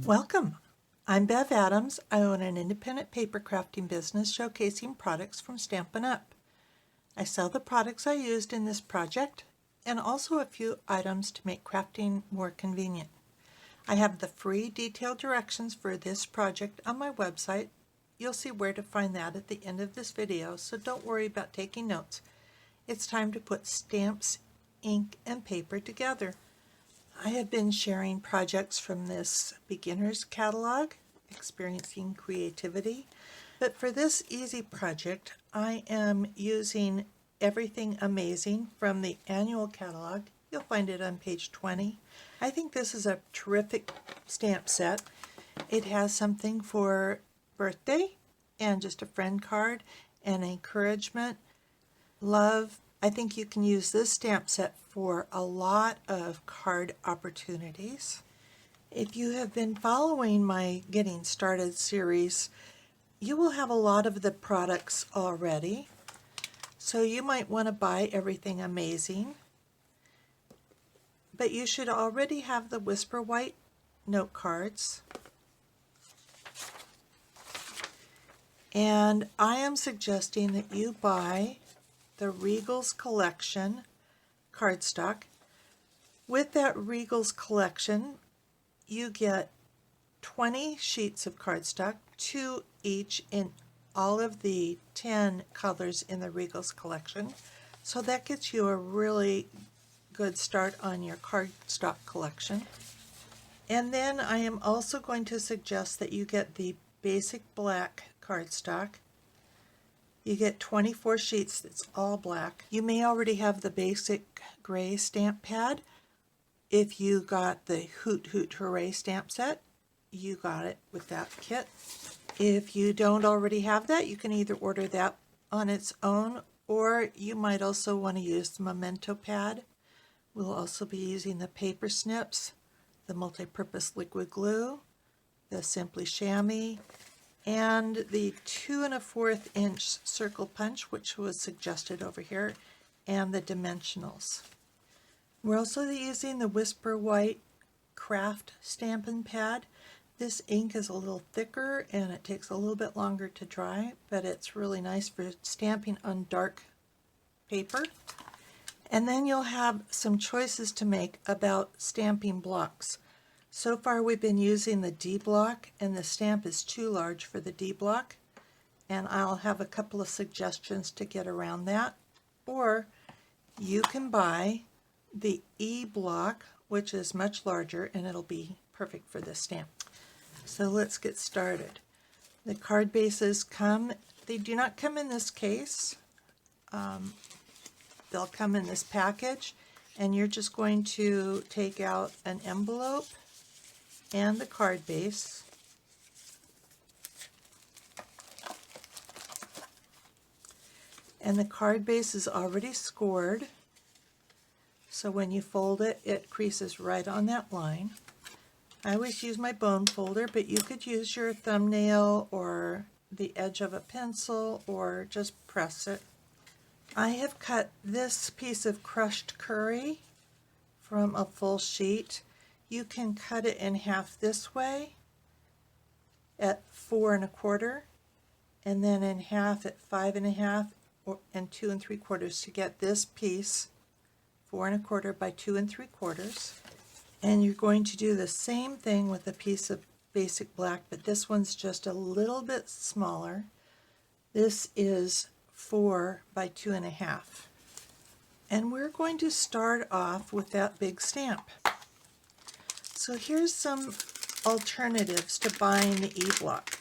Welcome! I'm Bev Adams. I own an independent paper crafting business showcasing products from Stampin' Up! I sell the products I used in this project and also a few items to make crafting more convenient. I have the free detailed directions for this project on my website. You'll see where to find that at the end of this video, so don't worry about taking notes. It's time to put stamps, ink, and paper together. I have been sharing projects from this beginner's catalog, Experiencing Creativity, but for this easy project I am using Everything Amazing from the annual catalog. You'll find it on page 20. I think this is a terrific stamp set. It has something for birthday and just a friend card and encouragement, love. I think you can use this stamp set for a lot of card opportunities. If you have been following my Getting Started series, you will have a lot of the products already. So you might want to buy Everything Amazing, but you should already have the Whisper White note cards. And I am suggesting that you buy the Regal's Collection cardstock. With that Regal's Collection, you get 20 sheets of cardstock, 2 each in all of the 10 colors in the Regal's Collection. So that gets you a really good start on your cardstock collection. And then I am also going to suggest that you get the basic black cardstock. You get 24 sheets that's all black. You may already have the basic gray stamp pad. If you got the Hoot Hoot Hooray stamp set, you got it with that kit. If you don't already have that, you can either order that on its own, or you might also want to use the Memento pad. We'll also be using the paper snips, the multi-purpose liquid glue, the Simply Chamois, and the 2 1/4 inch circle punch, which was suggested over here, and the dimensionals. We're also using the Whisper White Craft Stampin' Pad. This ink is a little thicker and it takes a little bit longer to dry, but it's really nice for stamping on dark paper. And then you'll have some choices to make about stamping blocks. So far we've been using the D block, and the stamp is too large for the D block, and I'll have a couple of suggestions to get around that. Or you can buy the E block, which is much larger, and it'll be perfect for this stamp. So let's get started. The card bases they do not come in this case. They'll come in this package, and you're just going to take out an envelope and the card base. And the card base is already scored, so when you fold it, it creases right on that line. I always use my bone folder, but you could use your thumbnail or the edge of a pencil or just press it. I have cut this piece of crushed curry from a full sheet. You can cut it in half this way at 4 1/4, and then in half at 5 1/2 and 2 3/4 to get this piece 4 1/4 by 2 3/4. And you're going to do the same thing with a piece of basic black, but this one's just a little bit smaller. This is 4 by 2 1/2. And we're going to start off with that big stamp. So here's some alternatives to buying the E block.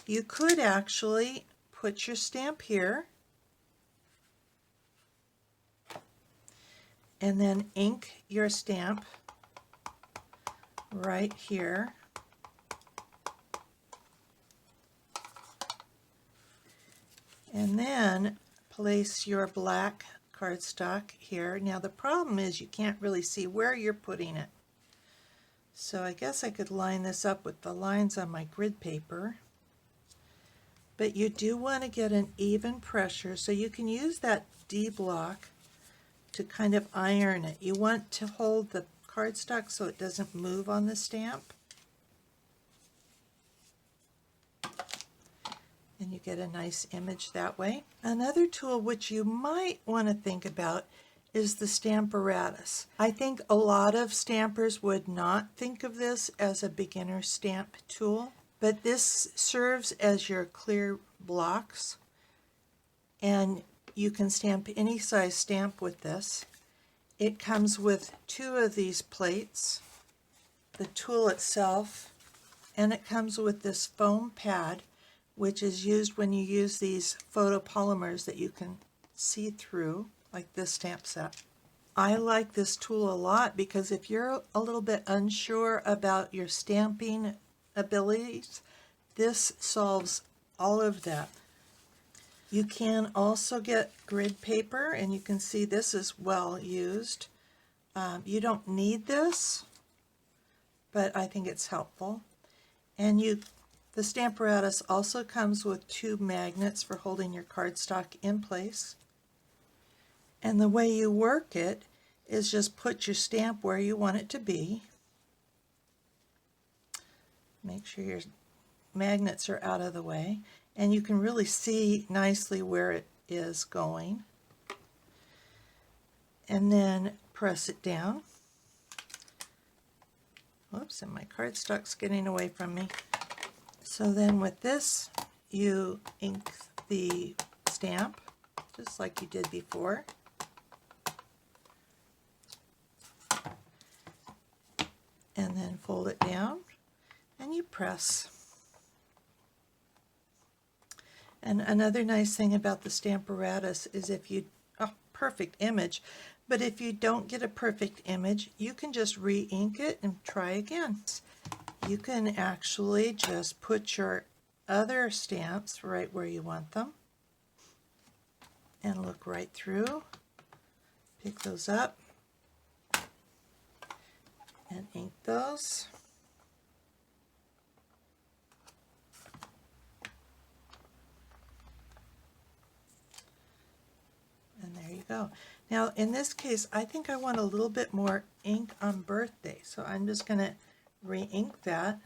You could actually put your stamp here and then ink your stamp right here. And then place your black cardstock here. Now the problem is you can't really see where you're putting it. So I guess I could line this up with the lines on my grid paper. But you do want to get an even pressure, so you can use that D block to kind of iron it. You want to hold the cardstock so it doesn't move on the stamp. and you get a nice image that way. Another tool which you might want to think about is the Stamparatus. I think a lot of stampers would not think of this as a beginner stamp tool, but this serves as your clear blocks, and you can stamp any size stamp with this. It comes with 2 of these plates, the tool itself, and it comes with this foam pad, which is used when you use these photopolymers that you can see through, like this stamp set. I like this tool a lot because if you're a little bit unsure about your stamping abilities, this solves all of that. You can also get grid paper, and you can see this is well used. You don't need this, but I think it's helpful. And the Stamparatus also comes with 2 magnets for holding your cardstock in place. And the way you work it is just put your stamp where you want it to be. Make sure your magnets are out of the way, and you can really see nicely where it is going. And then press it down. Whoops, and my cardstock's getting away from me. So then with this, you ink the stamp, just like you did before. And then fold it down, and you press. And another nice thing about the Stamparatus is perfect image, but if you don't get a perfect image, you can just re-ink it and try again. You can actually just put your other stamps right where you want them and look right through, pick those up and ink those. And there you go. Now in this case, I think I want a little bit more ink on birthday, so I'm just going to re-ink that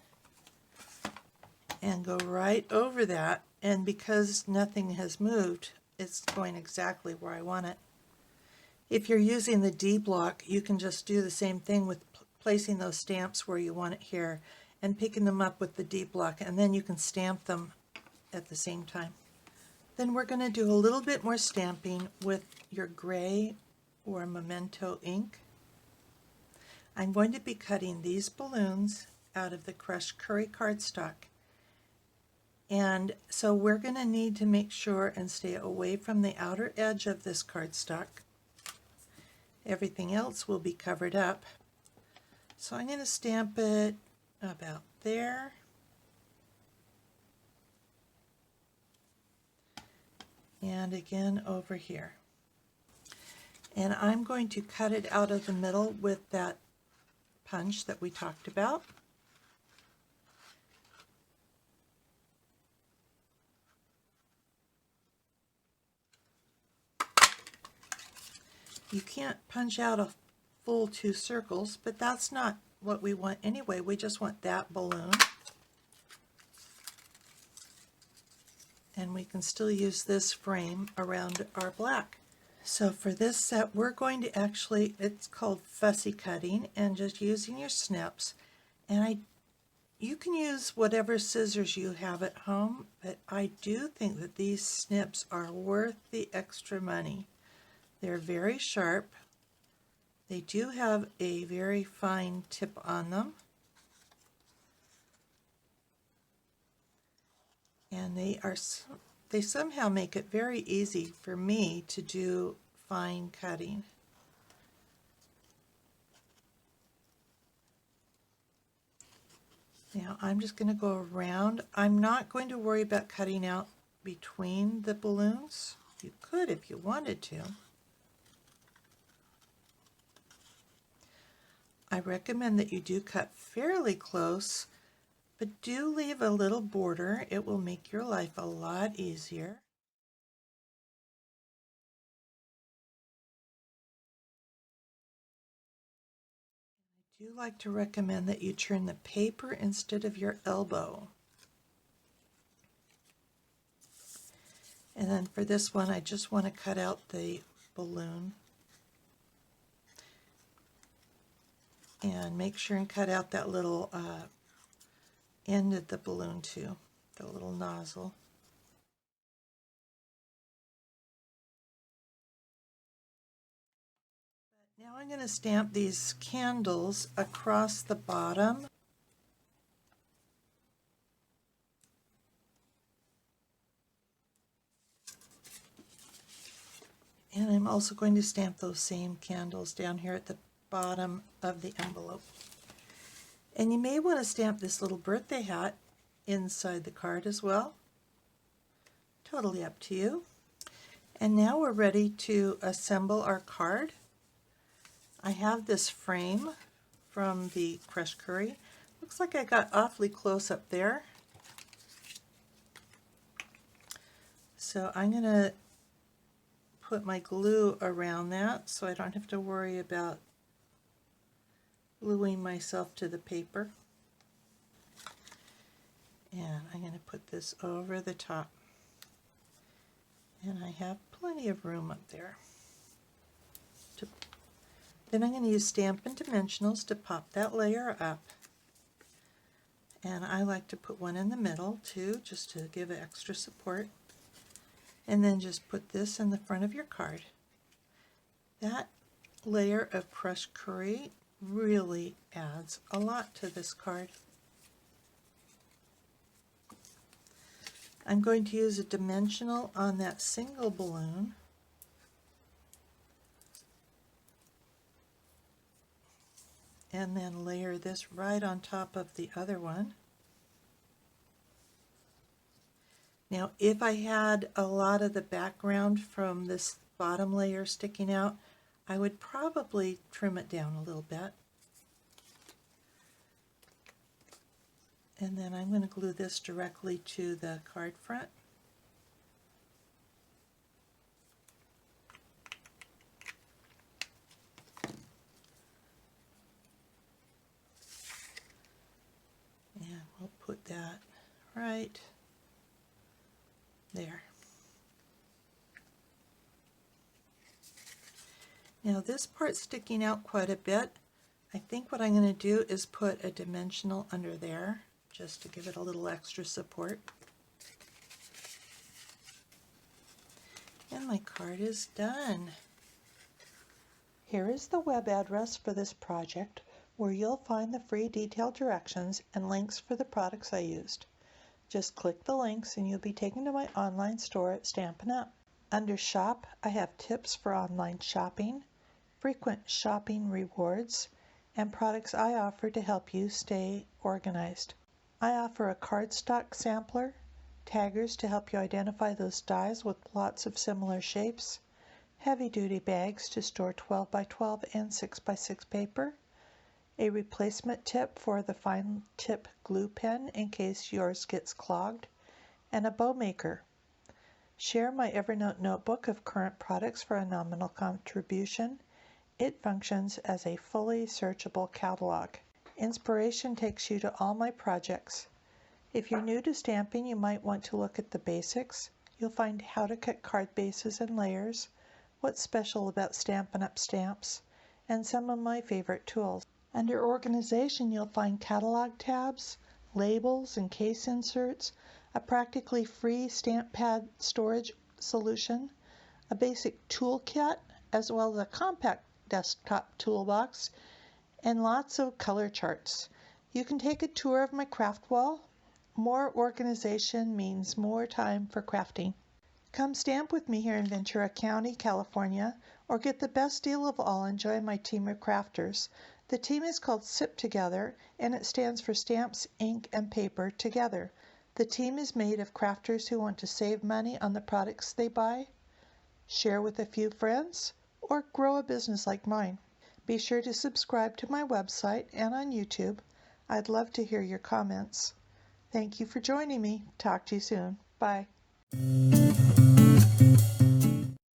and go right over that, and because nothing has moved, it's going exactly where I want it. If you're using the D block, you can just do the same thing with placing those stamps where you want it here and picking them up with the D block, and then you can stamp them at the same time. Then we're going to do a little bit more stamping with your gray or memento ink. I'm going to be cutting these balloons out of the crushed curry cardstock. And so we're going to need to make sure and stay away from the outer edge of this cardstock. Everything else will be covered up. So I'm going to stamp it about there. And again over here. And I'm going to cut it out of the middle with that punch that we talked about. You can't punch out a full 2 circles, but that's not what we want anyway. We just want that balloon. And we can still use this frame around our black. So for this set, we're going to actually, it's called fussy cutting, and just using your snips. And you can use whatever scissors you have at home, but I do think that these snips are worth the extra money. They're very sharp. They do have a very fine tip on them. And they somehow make it very easy for me to do fine cutting. Now I'm just going to go around. I'm not going to worry about cutting out between the balloons. You could if you wanted to. I recommend that you do cut fairly close, but do leave a little border. It will make your life a lot easier. I do like to recommend that you turn the paper instead of your elbow. And then for this one, I just want to cut out the balloon. And make sure and cut out that little end of the balloon too, the little nozzle. Now I'm going to stamp these candles across the bottom. And I'm also going to stamp those same candles down here at the bottom of the envelope. And you may want to stamp this little birthday hat inside the card as well. Totally up to you. And now we're ready to assemble our card. I have this frame from the crushed curry. Looks like I got awfully close up there. So I'm going to put my glue around that so I don't have to worry about gluing myself to the paper. And I'm going to put this over the top. And I have plenty of room up there. Then I'm going to use Stampin' Dimensionals to pop that layer up. And I like to put one in the middle too, just to give it extra support. And then just put this in the front of your card. That layer of crushed curry really adds a lot to this card. I'm going to use a dimensional on that single balloon. And then layer this right on top of the other one. Now, if I had a lot of the background from this bottom layer sticking out, I would probably trim it down a little bit. And then I'm going to glue this directly to the card front. And we'll put that right there. Now this part's sticking out quite a bit. I think what I'm going to do is put a dimensional under there just to give it a little extra support. And my card is done. Here is the web address for this project where you'll find the free detailed directions and links for the products I used. Just click the links and you'll be taken to my online store at Stampin' Up! Under Shop, I have tips for online shopping, frequent shopping rewards, and products I offer to help you stay organized. I offer a cardstock sampler, taggers to help you identify those dies with lots of similar shapes, heavy-duty bags to store 12 by 12 and 6 by 6 paper, a replacement tip for the fine tip glue pen in case yours gets clogged, and a bow maker. Share my Evernote notebook of current products for a nominal contribution. It functions as a fully searchable catalog. Inspiration takes you to all my projects. If you're new to stamping, you might want to look at the basics. You'll find how to cut card bases and layers, what's special about Stampin' Up! Stamps, and some of my favorite tools. Under Organization, you'll find catalog tabs, labels and case inserts, a practically free stamp pad storage solution, a basic toolkit, as well as a compact desktop toolbox, and lots of color charts. You can take a tour of my craft wall. More organization means more time for crafting. Come stamp with me here in Ventura County, California, or get the best deal of all and join my team of crafters. The team is called SIP Together, and it stands for Stamps, Ink, and Paper Together. The team is made of crafters who want to save money on the products they buy, share with a few friends, or grow a business like mine. Be sure to subscribe to my website and on YouTube. I'd love to hear your comments. Thank you for joining me. Talk to you soon. Bye.